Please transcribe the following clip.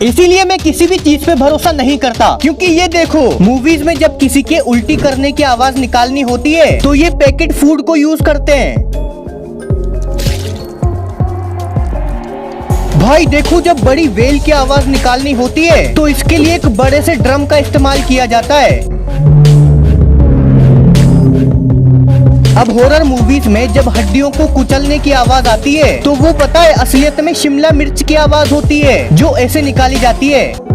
इसीलिए मैं किसी भी चीज पे भरोसा नहीं करता, क्योंकि ये देखो मूवीज में जब किसी के उल्टी करने की आवाज निकालनी होती है तो ये पैकेट फूड को यूज करते हैं। भाई देखो, जब बड़ी वेल की आवाज निकालनी होती है तो इसके लिए एक बड़े से ड्रम का इस्तेमाल किया जाता है। अब हॉरर मूवीज में जब हड्डियों को कुचलने की आवाज आती है तो वो पता है असलियत में शिमला मिर्च की आवाज होती है जो ऐसे निकाली जाती है।